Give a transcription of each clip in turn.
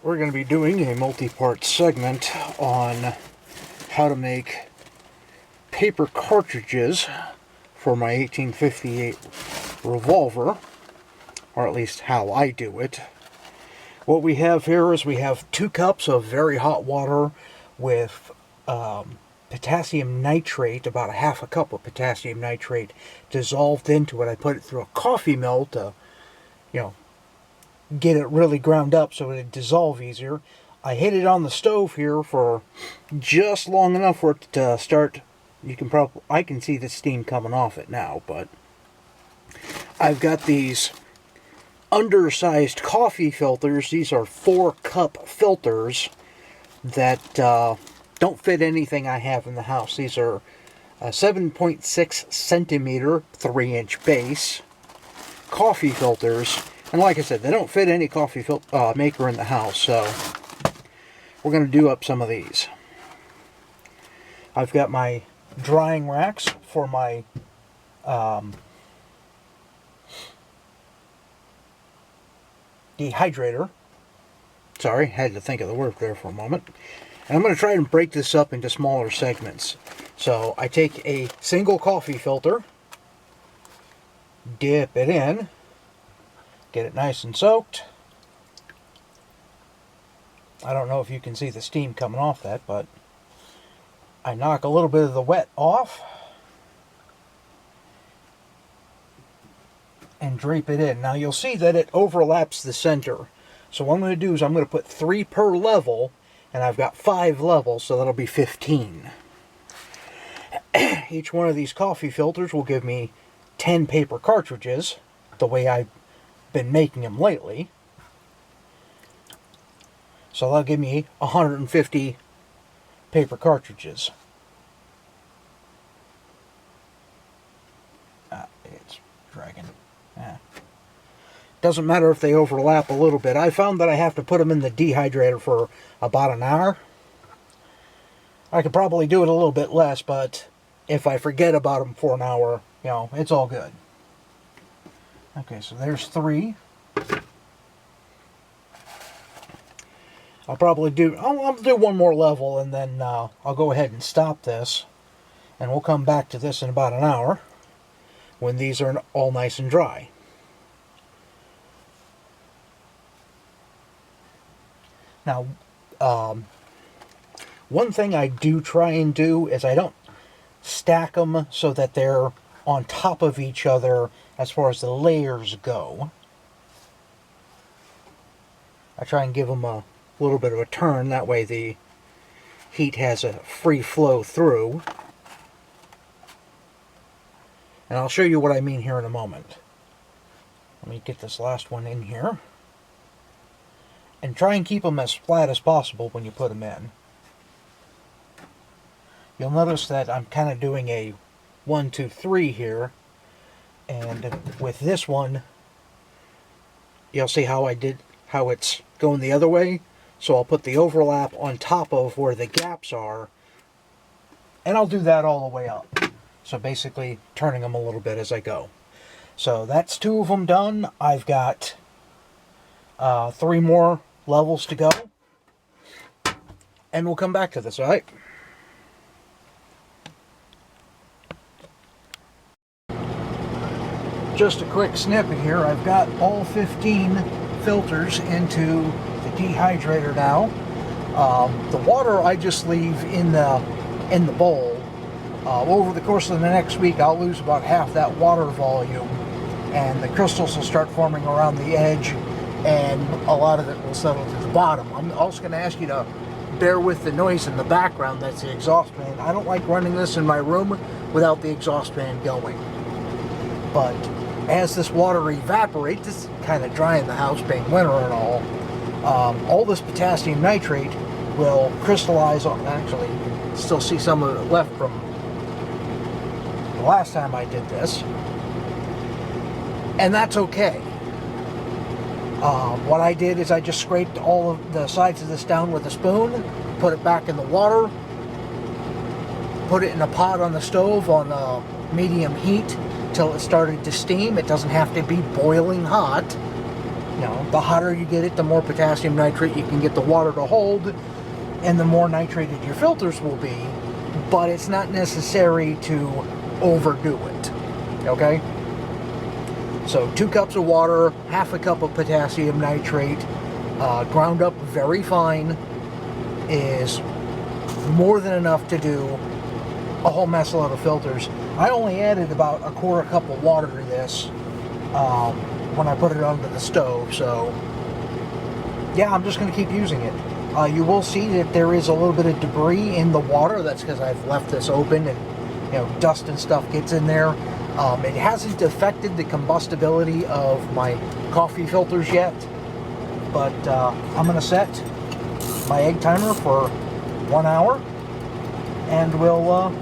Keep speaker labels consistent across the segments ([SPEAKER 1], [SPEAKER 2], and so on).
[SPEAKER 1] We're going to be doing a multi-part segment on how to make paper cartridges for my 1858 Revolver, or at least how I do it. What we have here is we have 2 cups of very hot water with potassium nitrate, about a half a cup of potassium nitrate dissolved into it. I put it through a coffee mill to, get it really ground up so it'd dissolve easier. I hit it on the stove here for just long enough for it to start. I can see the steam coming off it now, but I've got these undersized coffee filters. These are 4-cup filters that don't fit anything I have in the house. These are a 7.6 centimeter 3-inch base coffee filters. And like I said, they don't fit any coffee maker in the house, so we're going to do up some of these. I've got my drying racks for my dehydrator. Sorry, had to think of the word there for a moment. And I'm going to try and break this up into smaller segments. So I take a single coffee filter, dip it in, get it nice and soaked. I don't know if you can see the steam coming off that, but I knock a little bit of the wet off and drape it in. Now you'll see that it overlaps the center. So what I'm going to do is I'm going to put 3 per level, and I've got 5 levels, so that'll be 15. Each one of these coffee filters will give me 10 paper cartridges, the way I've been making them lately. So that'll give me 150 paper cartridges. It's dragging. Doesn't matter if they overlap a little bit. I found that I have to put them in the dehydrator for about an hour. I could probably do it a little bit less, but if I forget about them for an hour, it's all good. Okay, so there's 3. I'll do one more level, and then I'll go ahead and stop this, and we'll come back to this in about an hour when these are all nice and dry. Now, one thing I do try and do is I don't stack them so that they're on top of each other as far as the layers go. I try and give them a little bit of a turn, that way the heat has a free flow through. And I'll show you what I mean here in a moment. Let me get this last one in here. And try and keep them as flat as possible when you put them in. You'll notice that I'm kind of doing a 1, 2, 3 here. And with this one, you'll see how it's going the other way. So I'll put the overlap on top of where the gaps are. And I'll do that all the way up. So basically turning them a little bit as I go. So that's 2 of them done. I've got 3 more levels to go. And we'll come back to this, alright? Just a quick snippet here. I've got all 15 filters into the dehydrator now. The water I just leave in the bowl. Over the course of the next week, I'll lose about half that water volume, and the crystals will start forming around the edge, and a lot of it will settle to the bottom. I'm also going to ask you to bear with the noise in the background. That's the exhaust fan. I don't like running this in my room without the exhaust fan going. But as this water evaporates, it's kind of dry in the house, being winter and all this potassium nitrate will crystallize on. Actually, you can still see some of it left from the last time I did this. And that's okay. What I did is I just scraped all of the sides of this down with a spoon, put it back in the water, put it in a pot on the stove on medium heat till it started to steam. It doesn't have to be boiling hot. know, the hotter you get it, the more potassium nitrate you can get the water to hold, and the more nitrated your filters will be, but it's not necessary to overdo it, okay? So 2 cups of water, half a cup of potassium nitrate, ground up very fine, is more than enough to do a whole mess load of filters. I only added about a quarter cup of water to this when I put it under the stove, so yeah, I'm just going to keep using it. You will see that there is a little bit of debris in the water. That's because I've left this open and, you know, dust and stuff gets in there. It hasn't affected the combustibility of my coffee filters yet, but I'm going to set my egg timer for 1 hour, and we'll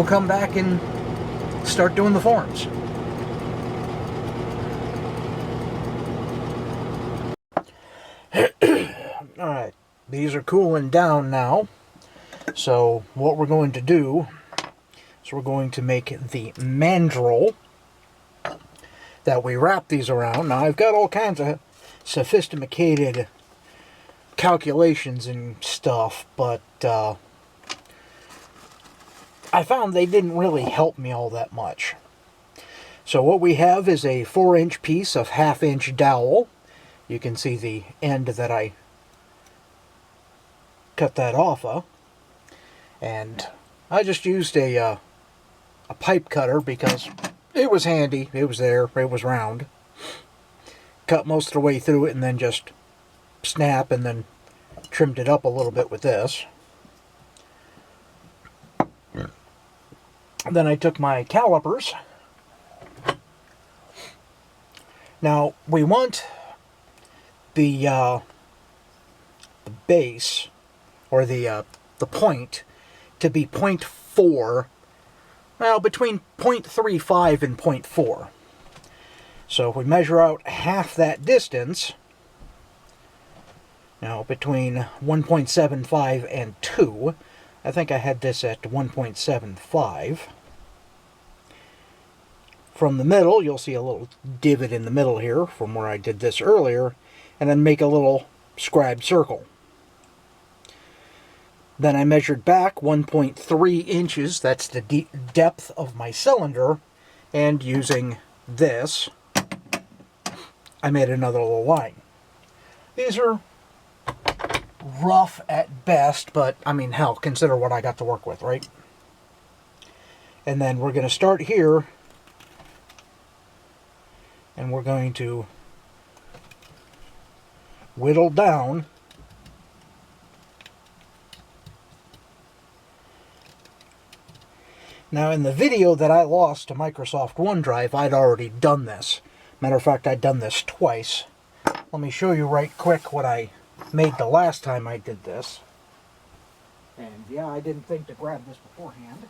[SPEAKER 1] come back and start doing the forms. Alright, these are cooling down now, so what we're going to do is we're going to make the mandrel that we wrap these around. Now, I've got all kinds of sophisticated calculations and stuff, but I found they didn't really help me all that much. So what we have is a 4-inch piece of 1/2-inch dowel. You can see the end that I cut that off of, and I just used a pipe cutter because it was handy. It was there. It was round. Cut most of the way through it and then just snap, and then trimmed it up a little bit with this. Then I took my calipers. Now we want the base, or the point, to be 0.4, well, between 0.35 and 0.4. So if we measure out half that distance, now between 1.75 and 2, I think I had this at 1.75. From the middle, you'll see a little divot in the middle here from where I did this earlier, and then make a little scribed circle. Then I measured back 1.3 inches, that's the depth of my cylinder, and using this, I made another little line. These are rough at best, but I mean, hell, consider what I got to work with, right? And then we're going to start here, and we're going to whittle down Now, in the video that I lost to Microsoft OneDrive, I'd already done this. Matter of fact, I'd done this twice. Let me show you right quick what I made the last time I did this. And yeah, I didn't think to grab this beforehand.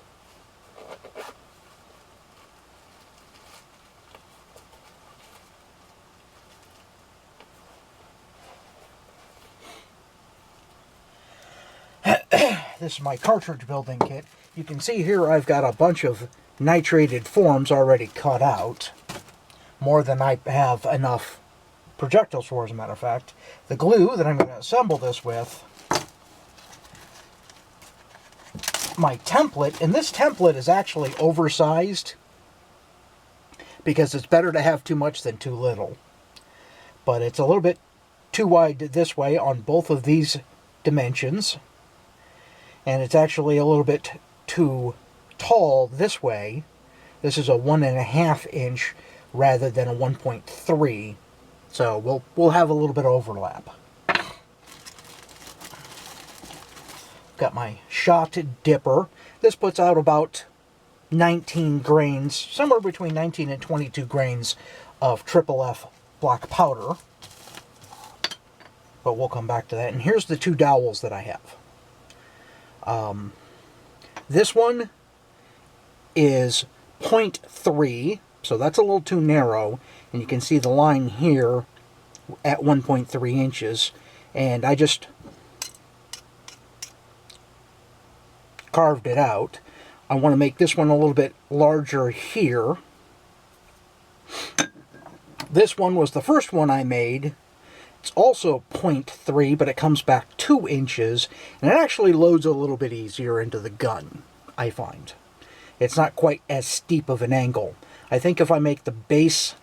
[SPEAKER 1] This is my cartridge building kit. You can see here I've got a bunch of nitrated forms already cut out. More than I have enough projectiles for, as a matter of fact. The glue that I'm going to assemble this with, my template, and this template is actually oversized because it's better to have too much than too little. But it's a little bit too wide this way on both of these dimensions. And it's actually a little bit too tall this way. This is a 1.5 inch rather than a 1.3. So we'll have a little bit of overlap. Got my shot dipper. This puts out about 19 grains, somewhere between 19 and 22 grains of FFF black powder. But we'll come back to that. And here's the two dowels that I have. This one is 0.3, so that's a little too narrow, and you can see the line here at 1.3 inches, and I just carved it out. I want to make this one a little bit larger here, This one was the first one I made. It's also 0.3, but it comes back 2 inches, and it actually loads a little bit easier into the gun, I find. It's not quite as steep of an angle. I think if I make the base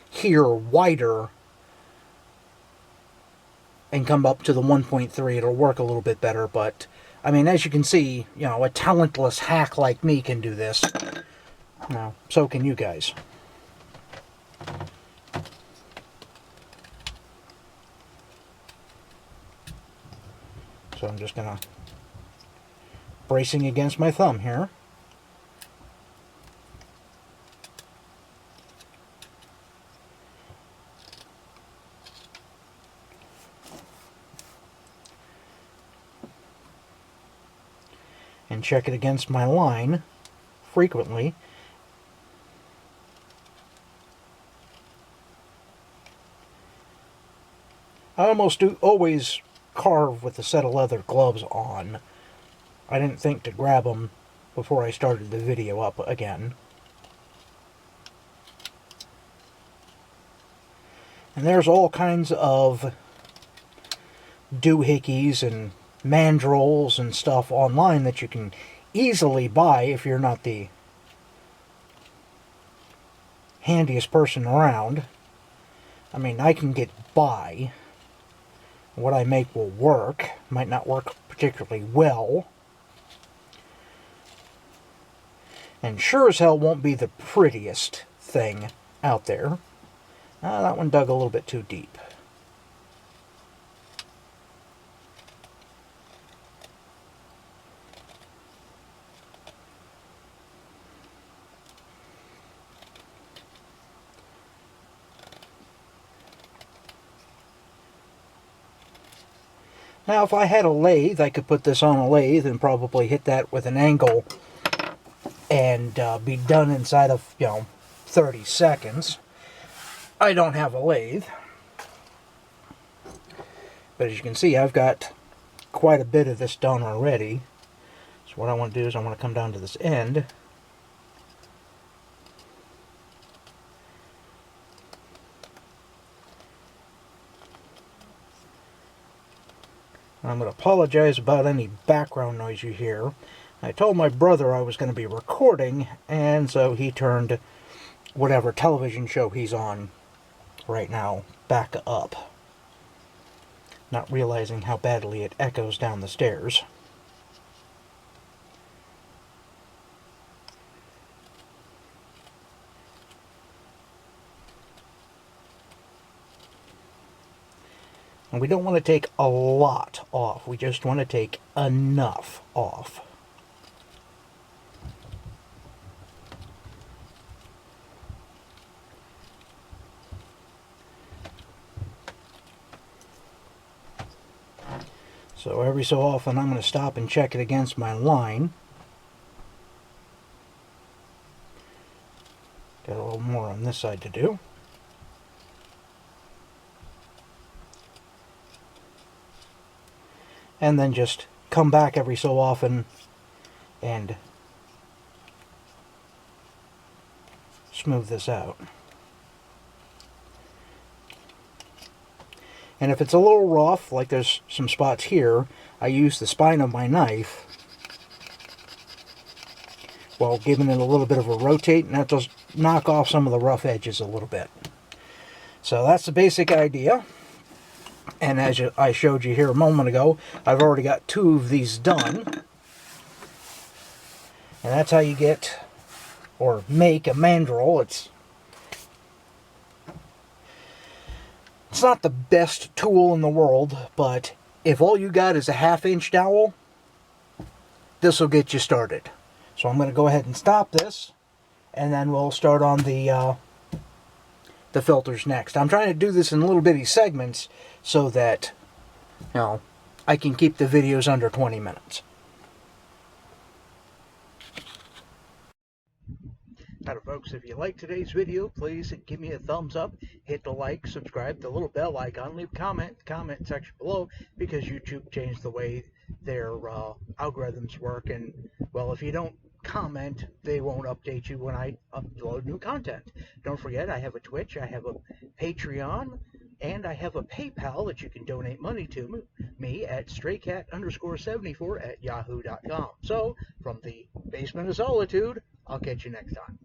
[SPEAKER 1] here wider and come up to the 1.3, it'll work a little bit better, but I mean, as you can see, you know, a talentless hack like me can do this. Now, so can you guys. So I'm just gonna bracing against my thumb here. And check it against my line frequently. I almost do always carve with a set of leather gloves on. I didn't think to grab them before I started the video up again. And there's all kinds of doohickeys and mandrels and stuff online that you can easily buy if you're not the handiest person around. I mean, I can get by. What I make will work. Might not work particularly well. And sure as hell won't be the prettiest thing out there. That one dug a little bit too deep. Now, if I had a lathe, I could put this on a lathe and probably hit that with an angle and be done inside of, 30 seconds. I don't have a lathe. But as you can see, I've got quite a bit of this done already. So what I want to do is I want to come down to this end. I'm going to apologize about any background noise you hear. I told my brother I was going to be recording, and so he turned whatever television show he's on right now back up, not realizing how badly it echoes down the stairs. And we don't want to take a lot off. We just want to take enough off. So every so often I'm going to stop and check it against my line. Got a little more on this side to do. And then just come back every so often and smooth this out. And if it's a little rough, like there's some spots here, I use the spine of my knife while giving it a little bit of a rotate, and that does knock off some of the rough edges a little bit. So that's the basic idea. And as I showed you here a moment ago, I've already got 2 of these done. And that's how you get, or make, a mandrel. It's not the best tool in the world, but if all you got is a 1/2-inch dowel, this will get you started. So I'm going to go ahead and stop this, and then we'll start on the filters next. I'm trying to do this in little bitty segments so that, I can keep the videos under 20 minutes. Now, folks, if you like today's video, please give me a thumbs up, hit the like, subscribe, the little bell icon, leave a comment section below, because YouTube changed the way their algorithms work. And, well, if you don't comment, they won't update you when I upload new content. Don't forget, I have a Twitch, I have a Patreon, and I have a PayPal that you can donate money to me at straycat_74 at yahoo.com. So, from the Basement of Solitude, I'll catch you next time.